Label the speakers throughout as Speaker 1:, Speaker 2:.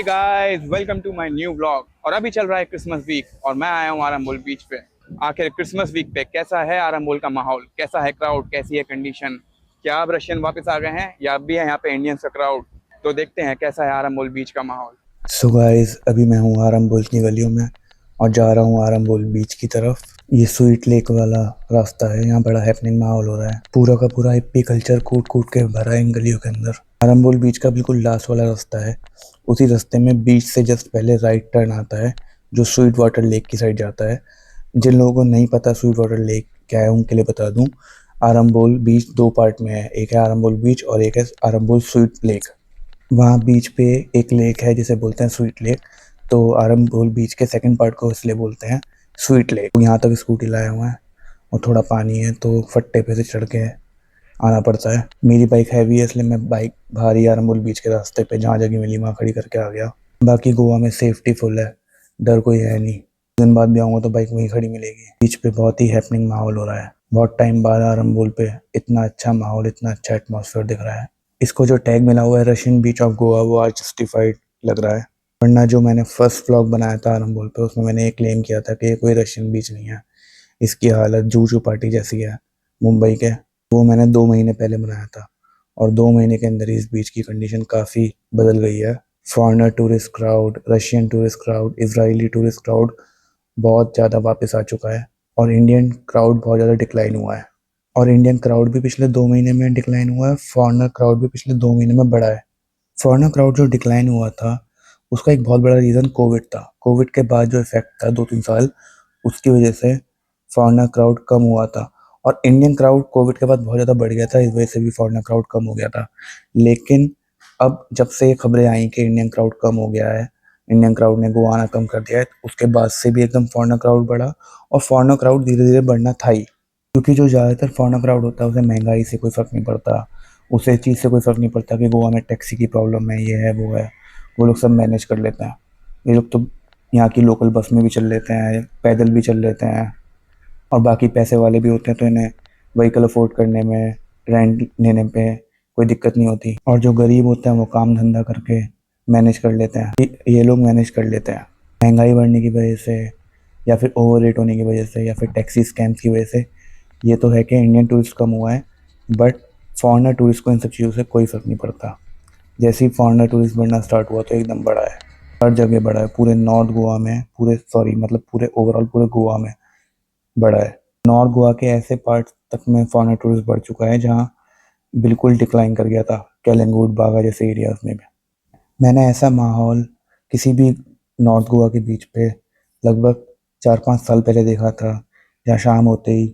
Speaker 1: Hey guys, welcome to my new vlog. और अभी चल रहा है क्रिसमस वीक और मैं आया हूँ आरंबोल बीच पे। आखिर क्रिसमस वीक पे कैसा है आरंबोल का माहौल, कैसा है क्राउड, कैसी है कंडीशन, क्या अब रशियन वापस आ गए हैं या अब भी है यहाँ पे इंडियंस का क्राउड। तो देखते हैं कैसा है आरंबोल बीच का माहौल।
Speaker 2: सो गाइस, अभी मैं हूँ आरंबोल की गलियों में और जा रहा हूँ आरंबोल बीच की तरफ। ये स्वीट लेक वाला रास्ता है। यहाँ बड़ा हैपनिंग माहौल हो रहा है। पूरा का पूरा हिप्पी कल्चर कूट कूट के भरा है इन गलियों के अंदर। आरंबोल बीच का बिल्कुल लास्ट वाला रास्ता है। उसी रास्ते में बीच से जस्ट पहले राइट टर्न आता है जो स्वीट वाटर लेक की साइड जाता है। जिन लोगों को नहीं पता स्वीट वाटर लेक क्या है उनके लिए बता दूं, आरंबोल बीच दो पार्ट में है। एक है आरंबोल बीच और एक है आरंबोल स्वीट लेक। वहाँ बीच पे एक लेक है जिसे बोलते हैं स्वीट लेक। तो आरंबोल बीच के सेकंड पार्ट को इसलिए बोलते हैं स्वीट लेक। यहाँ तक स्कूटी लाया हुआ है और थोड़ा पानी है तो फट्टे पे से चढ़ के आना पड़ता है। मेरी बाइक हैवी है इसलिए मैं बाइक भारी आरंबोल बीच के रास्ते पे जहाँ जगह मिली वहाँ खड़ी करके आ गया। बाकी गोवा में सेफ्टी फुल है, डर कोई है नहीं। दिन बाद भी आऊँगा तो बाइक वहीं खड़ी मिलेगी। बीच पे बहुत ही हैपनिंग माहौल हो रहा है। बहुत टाइम बाद आरंबोल पे इतना अच्छा माहौल, इतना अच्छा एटमॉस्फेयर दिख रहा है। इसको जो टैग मिला हुआ है रशियन बीच ऑफ गोवा, वो आज जस्टिफाइड लग रहा है। वरना जो मैंने फर्स्ट व्लॉग बनाया था आरंबोल पे उसमें मैंने ये क्लेम किया था कि ये कोई रशियन बीच नहीं है। इसकी हालत जूजू पार्टी जैसी है मुंबई के। वो मैंने 2 महीने पहले बनाया था और 2 महीने के अंदर ही इस बीच की कंडीशन काफ़ी बदल गई है। Foreigner tourist crowd, Russian tourist crowd, Israeli tourist crowd बहुत ज़्यादा वापस आ चुका है और इंडियन क्राउड बहुत ज़्यादा डिक्लाइन हुआ है। और इंडियन क्राउड भी पिछले 2 महीने में डिक्लाइन हुआ है, फॉरेनर क्राउड भी पिछले 2 महीने में बढ़ा है। फॉरेनर क्राउड जो डिक्लाइन हुआ था उसका एक बहुत बड़ा रीज़न कोविड था। कोविड के बाद जो इफेक्ट था 2-3 साल, उसकी वजह से फॉरेनर क्राउड कम हुआ था। और इंडियन क्राउड कोविड के बाद बहुत ज़्यादा बढ़ गया था, इस वजह से भी फॉरेनर क्राउड कम हो गया था। लेकिन अब जब से ये खबरें आई कि इंडियन क्राउड कम हो गया है, इंडियन क्राउड ने गोवा आना कम कर दिया है, उसके बाद से भी एकदम फॉरेनर क्राउड बढ़ा। और फॉरेनर क्राउड धीरे धीरे बढ़ना था ही, क्योंकि जो ज़्यादातर फॉरेनर क्राउड होता है उसे महंगाई से कोई फ़र्क नहीं पड़ता। उसे इस चीज़ से कोई फ़र्क नहीं पड़ता कि गोवा में टैक्सी की प्रॉब्लम है, ये है वो है। वो लोग सब मैनेज कर लेते हैं। ये लोग तो यहाँ की लोकल बस में भी चल लेते हैं, पैदल भी चल लेते हैं। और बाकी पैसे वाले भी होते हैं तो इन्हें व्हीकल अफोर्ड करने में, रेंट लेने पे कोई दिक्कत नहीं होती। और जो गरीब होते हैं वो काम धंधा करके मैनेज कर लेते हैं। ये लोग मैनेज कर लेते हैं। महंगाई बढ़ने की वजह से या फिर ओवर रेट होने की वजह से या फिर टैक्सी स्कैम्स की वजह से ये तो है कि इंडियन टूरिस्ट कम हुआ है, बट फॉरेनर टूरिस्ट को इन सब चीज़ों से कोई फ़र्क नहीं पड़ता। जैसे ही फॉरेनर टूरिस्ट बढ़ना स्टार्ट हुआ तो एकदम बढ़ा है। हर जगह बढ़ा है, पूरे नॉर्थ गोवा में, पूरे सॉरी मतलब पूरे ओवरऑल पूरे गोवा में बढ़ा है। नॉर्थ गोवा के ऐसे पार्ट तक में फॉरेनर टूरिस्ट बढ़ चुका है जहाँ बिल्कुल डिक्लाइन कर गया था, कैलंगूट बागा जैसे एरियाज में भी। मैंने ऐसा माहौल किसी भी नॉर्थ गोवा के बीच पे लगभग 4-5 साल पहले देखा था, जहाँ शाम होते ही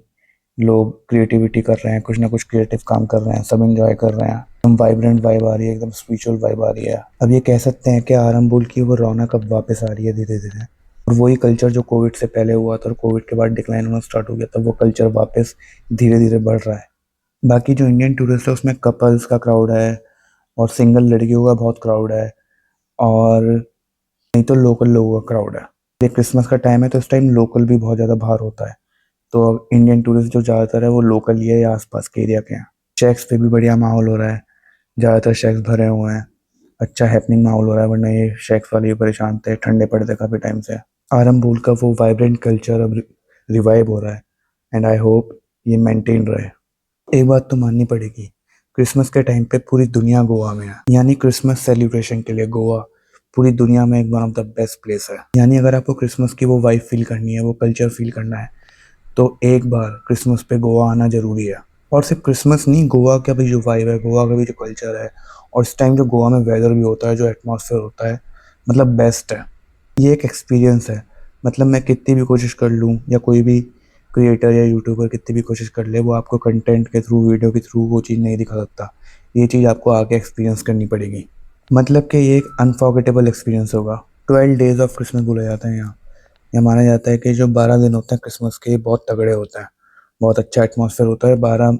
Speaker 2: लोग क्रिएटिविटी कर रहे हैं, कुछ ना कुछ क्रिएटिव काम कर रहे हैं, सब एंजॉय कर रहे हैं। एकदम वाइब्रेंट वाइब आ रही है, एकदम स्पिरिचुअल वाइब आ रही है। अब ये कह सकते हैं कि आरंबोल की वो रौनक अब वापस आ रही है धीरे धीरे। और वही कल्चर जो कोविड से पहले हुआ था और कोविड के बाद डिक्लाइन होना स्टार्ट हो गया था, वो कल्चर वापस धीरे धीरे बढ़ रहा है। बाकी जो इंडियन टूरिस्ट है उसमें कपल्स का क्राउड है और सिंगल लड़कियों का बहुत क्राउड है, और नहीं तो लोकल लोगों का क्राउड है। ये क्रिसमस का टाइम है तो इस टाइम लोकल भी बहुत ज़्यादा बाहर होता है। तो इंडियन टूरिस्ट जो ज़्यादातर है वो लोकल ही है या आसपास के एरिया के हैं। शेक्स पे भी बढ़िया माहौल हो रहा है, ज़्यादातर शेक्स भरे हुए हैं। अच्छा हैपनिंग माहौल हो रहा है, वरना ये शेक्स वाले भी परेशान थे, ठंडे पड़े थे काफ़ी टाइम से। आरंबोल का वो वाइब्रेंट कल्चर अब रिवाइव हो रहा है एंड आई होप ये मेंटेन रहे। एक बात तो माननी पड़ेगी, क्रिसमस के टाइम पे पूरी दुनिया गोवा में है। यानी क्रिसमस सेलिब्रेशन के लिए गोवा पूरी दुनिया में एक one of the best place है। यानी अगर आपको क्रिसमस की वो वाइब फील करनी है, वो कल्चर फील करना है, तो एक बार क्रिसमस पे गोवा आना जरूरी है। और सिर्फ क्रिसमस नहीं, गोवा का भी जो वाइब है, गोवा का भी जो कल्चर है, और इस टाइम जो गोवा में वेदर भी होता है, जो एटमॉस्फेयर होता है, मतलब बेस्ट है। ये एक एक्सपीरियंस है। मतलब मैं कितनी भी कोशिश कर लूँ या कोई भी क्रिएटर या यूट्यूबर कितनी भी कोशिश कर ले, वो आपको कंटेंट के थ्रू, वीडियो के थ्रू वो चीज़ नहीं दिखा सकता। ये चीज़ आपको आके एक्सपीरियंस करनी पड़ेगी। मतलब कि ये एक अनफॉरगेटेबल एक्सपीरियंस होगा। 12 डेज ऑफ क्रिसमस बोला जाता है यहाँ। यह माना जाता है कि जो 12 दिन होते हैं क्रिसमस के, ये बहुत तगड़े होते हैं। बहुत अच्छा एटमॉस्फेयर होता है। 12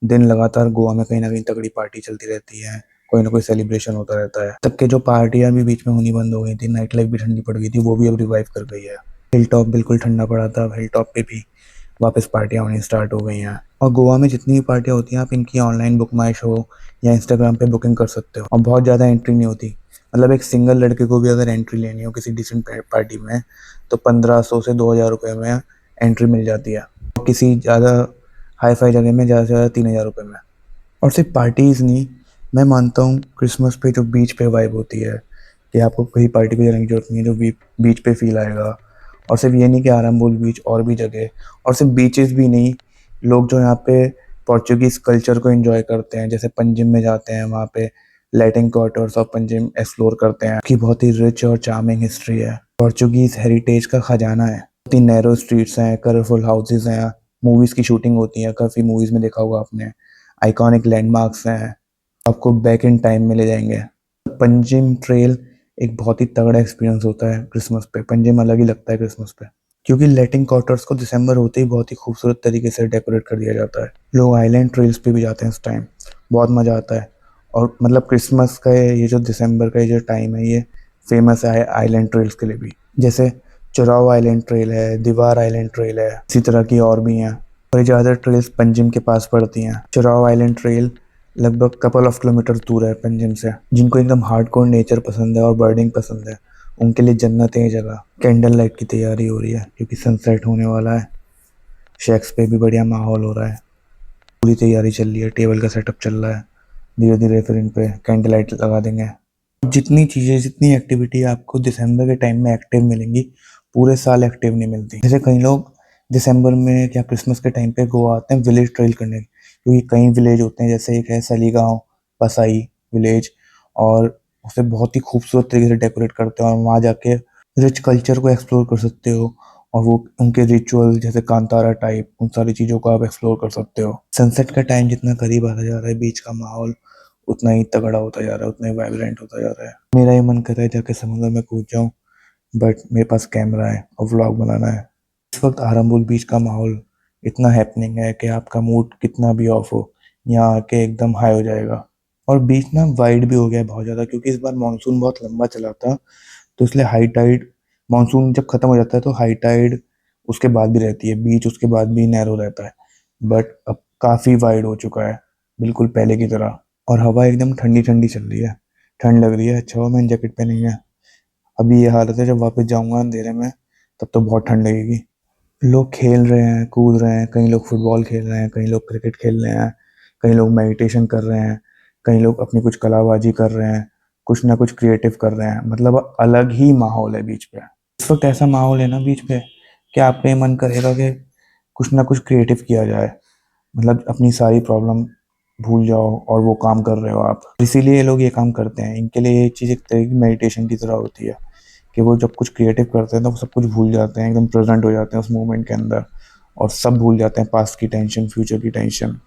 Speaker 2: दिन लगातार गोवा में कहीं ना कहीं तगड़ी पार्टी चलती रहती है, कोई ना कोई सेलिब्रेशन होता रहता है। तब के जो पार्टियां भी बीच में होनी बंद हो गई थी, नाइट लाइफ भी ठंडी पड़ गई थी, वो भी अब रिवाइव कर गई है। हिल टॉप बिल्कुल ठंडा पड़ा था, अब हिल टॉप पे भी वापस पार्टियां होनी स्टार्ट हो गई हैं। और गोवा में जितनी भी पार्टियां होती हैं, आप इनकी ऑनलाइन बुक माई शो या इंस्टाग्राम पे बुकिंग कर सकते हो और बहुत ज़्यादा एंट्री नहीं होती। मतलब एक सिंगल लड़के को भी अगर एंट्री लेनी हो किसी डिसेंट पार्टी में तो 1500 से 2000 रुपये में एंट्री मिल जाती है। और किसी ज़्यादा हाई फाई जगह में ज़्यादा से ज़्यादा 3000 रुपये में। और सिर्फ पार्टीज़ नहीं, मैं मानता हूँ क्रिसमस पे जो बीच पे वाइब होती है कि आपको कहीं पार्टी पे जाने की जरूरत नहीं है, जो बीच पे फील आएगा। और सिर्फ ये नहीं कि आरंबोल बीच, और भी जगह, और सिर्फ बीचेस भी नहीं, लोग जो यहाँ पे पोर्चुगीज़ कल्चर को एंजॉय करते हैं, जैसे पंजिम में जाते हैं, वहाँ पे Latin quarters of Panjim explore करते हैं कि बहुत ही रिच और चार्मिंग हिस्ट्री है, पोर्चुगीज़ हेरिटेज का खजाना है। बहुत ही नैरो स्ट्रीट्स हैं, कलरफुल हाउसेज हैं, मूवीज़ की शूटिंग होती है, काफ़ी मूवीज़ में देखा होगा आपने। आइकॉनिक लैंडमार्क्स हैं, आपको बैक इन टाइम में ले जाएंगे। पंजिम ट्रेल एक बहुत ही तगड़ा एक्सपीरियंस होता है क्रिसमस पे। पंजिम अलग ही लगता है क्रिसमस पे, क्योंकि लैटिन क्वार्टर्स को दिसंबर होते ही बहुत ही खूबसूरत तरीके से डेकोरेट कर दिया जाता है। लोग आइलैंड ट्रेल्स पे भी जाते हैं इस टाइम, बहुत मज़ा आता है। और मतलब क्रिसमस का ये जो दिसंबर का ये जो टाइम है, ये फेमस है आइलैंड ट्रेल्स के लिए भी। जैसे चुराव आइलैंड ट्रेल है, दीवार आइलैंड ट्रेल है, इसी तरह की और भी हैं। और ये ज़्यादातर ट्रेल्स पंजिम के पास पड़ती हैं। चुराव आइलैंड ट्रेल लगभग कपल ऑफ किलोमीटर दूर है पंजिम से। जिनको एकदम हार्डकोर नेचर पसंद है और बर्डिंग पसंद है, उनके लिए जन्नत है ये जगह। कैंडल लाइट की तैयारी हो रही है क्योंकि सनसेट होने वाला है। शेक्स पे भी बढ़िया माहौल हो रहा है, पूरी तैयारी चल रही है, टेबल का सेटअप चल रहा है। धीरे धीरे फिर इन पे कैंडल लाइट लगा देंगे। जितनी चीज़ें, जितनी एक्टिविटी आपको दिसंबर के टाइम में एक्टिव मिलेंगी, पूरे साल एक्टिव नहीं मिलती। जैसे कई लोग दिसंबर में या क्रिसमस के टाइम पे गोवा आते हैं विलेज ट्रेल करने, क्योंकि कई विलेज होते हैं, जैसे एक है सलीगांव पसाई विलेज, और उसे बहुत ही खूबसूरत तरीके से डेकोरेट करते हैं और वहाँ जाके रिच कल्चर को एक्सप्लोर कर सकते हो। और वो उनके रिचुअल जैसे कांतारा टाइप, उन सारी चीज़ों को आप एक्सप्लोर कर सकते हो। सनसेट का टाइम जितना करीब आता जा रहा है, बीच का माहौल उतना ही तगड़ा होता जा रहा है, उतना ही वाइब्रेंट होता जा रहा है। मेरा ये मन कर रहा है जाके समुद्र में कूद जाऊं, बट मेरे पास कैमरा है और व्लॉग बनाना है। इस वक्त आरंबुल बीच का माहौल इतना हैपनिंग है कि आपका मूड कितना भी ऑफ हो, यहाँ आके एकदम हाई हो जाएगा। और बीच ना वाइड भी हो गया है बहुत ज़्यादा, क्योंकि इस बार मानसून बहुत लंबा चला था, तो इसलिए हाई टाइड, मानसून जब खत्म हो जाता है तो हाई टाइड उसके बाद भी रहती है, बीच उसके बाद भी नैरो रहता है। बट अब काफ़ी वाइड हो चुका है, बिल्कुल पहले की तरह। और हवा एकदम ठंडी ठंडी चल रही है, ठंड लग रही है। अच्छा हुआ मैंने जैकेट पहनी है। अभी ये हालत है, जब वापस जाऊंगा अंधेरे में तब तो बहुत ठंड लगेगी। लोग खेल रहे हैं, कूद रहे हैं, कई लोग फुटबॉल खेल रहे हैं, कई लोग क्रिकेट खेल रहे हैं, कई लोग मेडिटेशन कर रहे हैं, कई लोग अपनी कुछ कलाबाजी कर रहे हैं, कुछ ना कुछ क्रिएटिव कर रहे हैं। मतलब अलग ही माहौल है बीच पे। इस वक्त ऐसा माहौल है ना बीच पे कि आपका ये मन करेगा कि कुछ ना कुछ क्रिएटिव किया जाए। मतलब अपनी सारी प्रॉब्लम भूल जाओ और वो काम कर रहे हो आप। इसीलिए ये लोग ये काम करते हैं। इनके लिए ये चीज़ एक तरह की मेडिटेशन की तरह होती है कि वो जब कुछ क्रिएटिव करते हैं तो वो सब कुछ भूल जाते हैं, एकदम प्रेजेंट हो जाते हैं उस मोमेंट के अंदर, और सब भूल जाते हैं, पास्ट की टेंशन, फ्यूचर की टेंशन।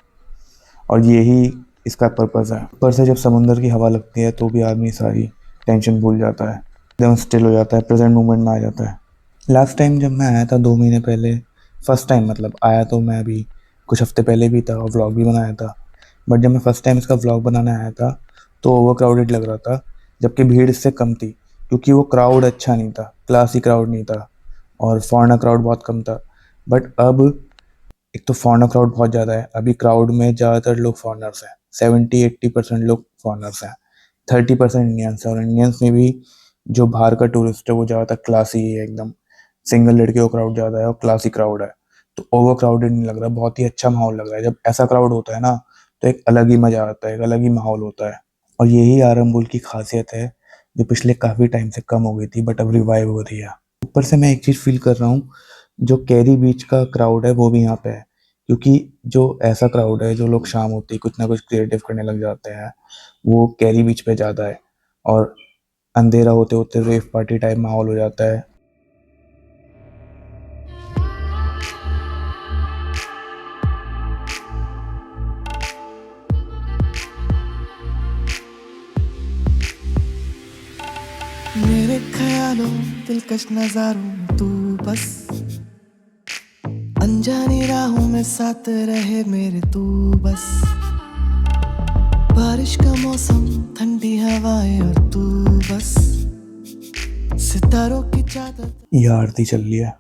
Speaker 2: और यही इसका पर्पज़ है। ऊपर से जब समुंदर की हवा लगती है तो भी आदमी सारी टेंशन भूल जाता है, एकदम स्टिल हो जाता है, प्रेजेंट मोमेंट में आ जाता है। लास्ट टाइम जब मैं आया था 2 महीने पहले, फर्स्ट टाइम मतलब आया तो मैं अभी कुछ हफ्ते पहले भी था और व्लॉग भी बनाया था। बट जब मैं फर्स्ट टाइम इसका व्लॉग बनाने आया था तो ओवर क्राउडेड लग रहा था, जबकि भीड़ इससे कम थी, क्योंकि वो क्राउड अच्छा नहीं था, क्लासी क्राउड नहीं था, और फॉरेनर क्राउड बहुत कम था। बट अब एक तो फॉरेनर क्राउड बहुत ज़्यादा है, अभी क्राउड में ज़्यादातर लोग फॉरेनर्स हैं, 70-80% लोग फॉरेनर्स हैं, 30% इंडियंस हैं। और इंडियंस में भी जो बाहर का टूरिस्ट है वो ज़्यादातर क्लासी ही है, एकदम सिंगल लड़कियों का क्राउड ज़्यादा है और क्लासी क्राउड है। तो ओवर क्राउडेड नहीं लग रहा, बहुत ही अच्छा माहौल लग रहा है। जब ऐसा क्राउड होता है ना तो एक अलग ही मज़ा आता है, एक अलग ही माहौल होता है। और यही आरंबुल की खासियत है, जो पिछले काफ़ी टाइम से कम हो गई थी बट अब रिवाइव हो रही है। ऊपर से मैं एक चीज़ फील कर रहा हूँ, जो कैरी बीच का क्राउड है वो भी यहाँ पे है, क्योंकि जो ऐसा क्राउड है, जो लोग शाम होती कुछ ना कुछ क्रिएटिव करने लग जाते हैं, वो कैरी बीच पे ज़्यादा है। और अंधेरा होते होते रेव पार्टी टाइप माहौल हो जाता है।
Speaker 3: मेरे ख्यालों दिलकश नजारों तू बस, अनजानी राहों में साथ रहे मेरे तू बस। बारिश का मौसम, ठंडी हवाएं और तू बस, सितारों की चादर।
Speaker 2: ये आरती चल रही है,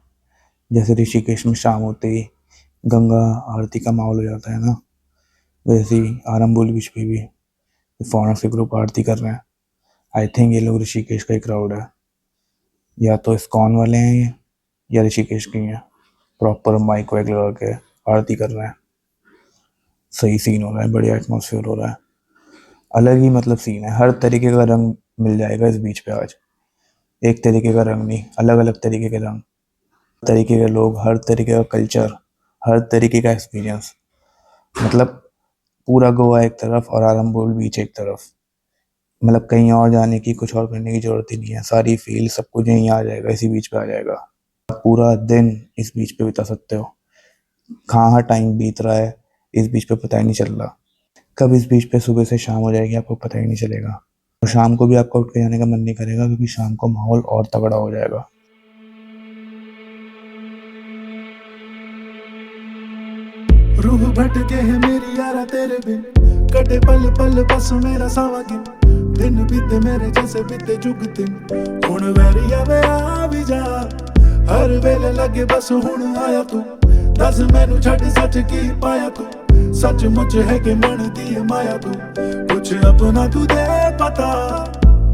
Speaker 2: जैसे ऋषिकेश में शाम होते ही गंगा आरती का माहौल हो जाता है ना, वैसे ही आरंबोल बीच पे भी फॉरेनर्स के ग्रुप आरती कर रहे हैं। आई थिंक ये लोग ऋषिकेश का ही क्राउड है, या तो इस्कॉन वाले हैं ये, या ऋषिकेश के ही हैं। प्रॉपर माइक वाइक लगा के आरती कर रहे हैं। सही सीन हो रहा है, बढ़िया एटमॉस्फेयर हो रहा है, अलग ही मतलब सीन है। हर तरीके का रंग मिल जाएगा इस बीच पे आज। एक तरीके का रंग नहीं, अलग अलग तरीके के रंग, तरीके के लोग, हर तरीके का कल्चर, हर तरीके का एक्सपीरियंस। मतलब पूरा गोवा एक तरफ और आरंबोल बीच एक तरफ। मतलब कहीं और जाने की, कुछ और करने की जरूरत ही नहीं है। सारी फील सब कुछ यहीं आ जाएगा, इसी बीच पे आ जाएगा। आप पूरा दिन इस बीच पे बिता सकते हो। कहाँ टाइम बीत रहा है इस बीच पे पता ही नहीं चल रहा। कब इस बीच पे सुबह से शाम हो जाएगी आपको पता ही नहीं चलेगा। और शाम को भी आपका उठ के जाने का मन नहीं करेगा, क्योंकि शाम को माहौल और तगड़ा हो जाएगा।
Speaker 3: रूह भटके है मेरी यारा तेरे बिन, कटे पल पल बस मेरा सावा गिन, दिन बीते मेरे जैसे बीते जुग दिन, हुण वैरिया वे आ भी जा, हर वेले लगे बस हुण आया तू, दस मैनू छड़ सच की पाया तू, सच मुच है कि मन दी माया तू, कुछ अपना तू दे पता,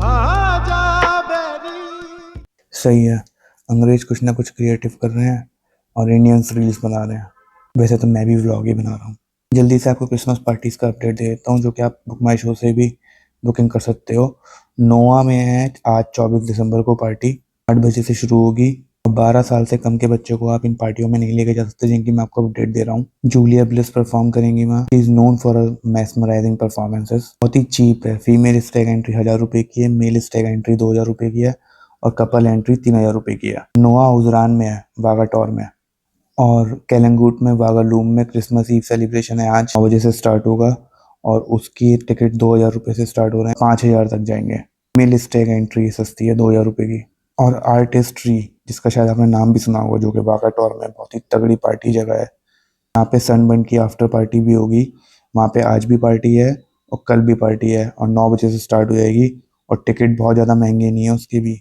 Speaker 3: आ जा बेरी।
Speaker 2: सही है, अंग्रेज कुछ ना कुछ क्रिएटिव कर रहे हैं और इंडियंस रील्स बना रहे हैं। वैसे तो मैं भी व्लॉग ही बना रहा हूँ। जल्दी से आपको क्रिसमस पार्टीज का अपडेट दे देता हूँ, जो कि आप बुक माई शो से भी बुकिंग कर सकते हो। नोआ में है आज 24 दिसंबर को पार्टी, 8 बजे से शुरू होगी। 12 साल से कम के बच्चों को आप इन पार्टियों में नहीं लेके जा सकते, जिनकी मैं आपको अपडेट दे रहा हूँ। जूलिया ब्लिस परफॉर्म करेंगी वहाँ। Is known for mesmerising performances. बहुत ही चीप है। फीमेल स्टेग एंट्री 1000 रुपये की है, मेल स्टेग एंट्री 2000 रुपये की है और कपल एंट्री 3000 रुपये की है। नोआ उजरान में है, वागाटोर में। और केलंगूट में वागालूम में क्रिसमस ईव सेलिब्रेशन है, आज 9 बजे से स्टार्ट होगा और उसकी टिकट 2000 रुपये से स्टार्ट हो रहे हैं, 5000 तक जाएंगे। मेल स्टेग एंट्री सस्ती है 2000 रुपये की। और आर्टिस्ट्री, जिसका शायद आपने नाम भी सुना होगा, जो कि वागाटोर में बहुत ही तगड़ी पार्टी जगह है। यहाँ पे सनबर्न की आफ्टर पार्टी भी होगी। वहाँ पे आज भी पार्टी है और कल भी पार्टी है और 9 बजे से स्टार्ट हो जाएगी। और टिकट बहुत ज़्यादा महंगे नहीं है उसकी भी।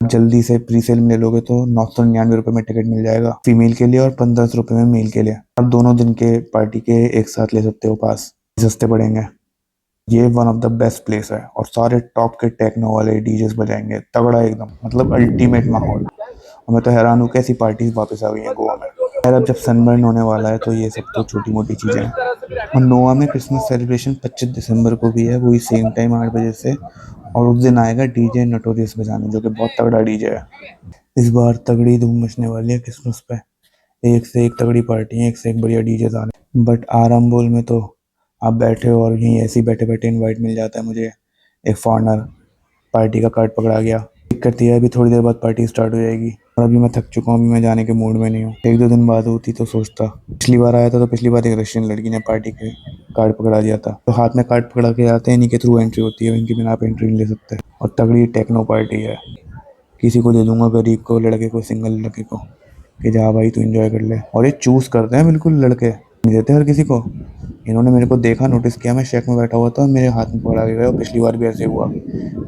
Speaker 2: जल्दी से प्री सेल में ले लोगे तो 999 रुपये में टिकट मिल जाएगा फीमेल के लिए और 1500 रुपये में मेल के लिए। आप दोनों दिन के पार्टी के एक साथ ले सकते हो पास, सस्ते पड़ेंगे। ये one of the best place है और सारे टॉप के टेक्नो वाले डीजेस बजाएंगे तगड़ा एकदम, मतलब अल्टीमेट माहौल। और मैं तो हैरान हूँ कैसी पार्टीज वापस आ गई हैं गोवा में। यार अब जब सनबर्न होने वाला है तो ये सब तो छोटी मोटी चीज़ें हैं। और नोआ में क्रिसमस सेलिब्रेशन 25 दिसंबर को भी है, वही सेम टाइम 8 बजे से। और उस दिन आएगा डीजे नोटोरियस बजाने, जो कि बहुत तगड़ा डीजे है। इस बार तगड़ी धूम मचने वाली है क्रिसमस पे। एक से एक तगड़ी पार्टी है, एक से एक बढ़िया डीजे आ रहे। बट आरंबोल में तो आप बैठे हो और यहीं ऐसे ही बैठे बैठे इनवाइट मिल जाता है मुझे। एक फॉरनर पार्टी का कार्ड पकड़ा गया। दिक्कत यह है अभी थोड़ी देर बाद पार्टी स्टार्ट हो जाएगी और अभी मैं थक चुका हूँ, अभी मैं जाने के मूड में नहीं हूँ। 1-2 दिन बाद होती तो सोचता। पिछली बार आया था तो पिछली बार एक रशियन लड़की ने पार्टी के कार्ड पकड़ा दिया था। तो हाथ में कार्ड पकड़ा के आते हैं, इन्हीं के थ्रू एंट्री होती है, इनके बिना आप एंट्री नहीं ले सकते। और तगड़ी टेक्नो पार्टी है। किसी को दे दूंगा, गरीब को, लड़के को, सिंगल लड़के को, कि जा भाई तू एंजॉय कर ले। और ये चूज़ करते हैं बिल्कुल, लड़के नहीं देते हर किसी को। इन्होंने मेरे को देखा, नोटिस किया, मैं शेक में बैठा हुआ था, मेरे हाथ में पकड़ा गया। और पिछली बार भी ऐसे हुआ,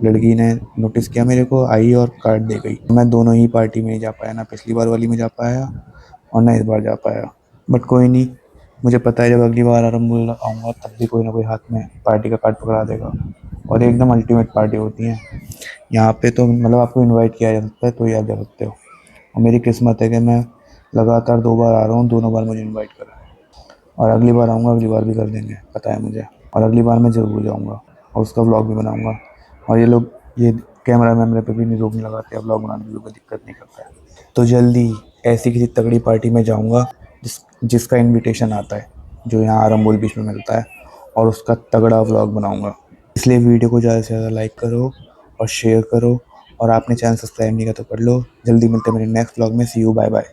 Speaker 2: लड़की ने नोटिस किया मेरे को, आई और कार्ड दे गई। मैं दोनों ही पार्टी में नहीं जा पाया, ना पिछली बार वाली में जा पाया और ना इस बार जा पाया। बट कोई नहीं, मुझे पता है जब अगली बार आरंभ आऊँगा तब भी कोई ना कोई हाथ में पार्टी का कार्ड पकड़ा देगा। और एकदम अल्टीमेट पार्टी होती है यहाँ पे। तो मतलब आपको इनवाइट किया जा सकता है तो ही आप जा सकते हो। और मेरी किस्मत है कि मैं लगातार 2 बार आ रहा हूँ, दोनों बार मुझे इनवाइट करा है। और अगली बार आऊँगा, अगली बार भी कर देंगे, पता है मुझे। और अगली बार मैं ज़रूर जाऊँगा और उसका व्लॉग भी बनाऊँगा। और ये लोग ये कैमरा वैमरे पे भी नहीं रोक नहीं लगाते, व्लॉग बनाने में भी कोई दिक्कत नहीं करता है। तो जल्दी ऐसी किसी तगड़ी पार्टी में जाऊँगा जिसका इन्विटेशन आता है, जो यहाँ आरंबोल बीच में मिलता है, और उसका तगड़ा व्लॉग बनाऊँगा। इसलिए वीडियो को ज़्यादा से ज़्यादा लाइक करो और शेयर करो। और आपने चैनल सब्सक्राइब नहीं किया तो कर लो। जल्दी मिलते हैं मेरे नेक्स्ट व्लॉग में। सी यू, बाय बाय।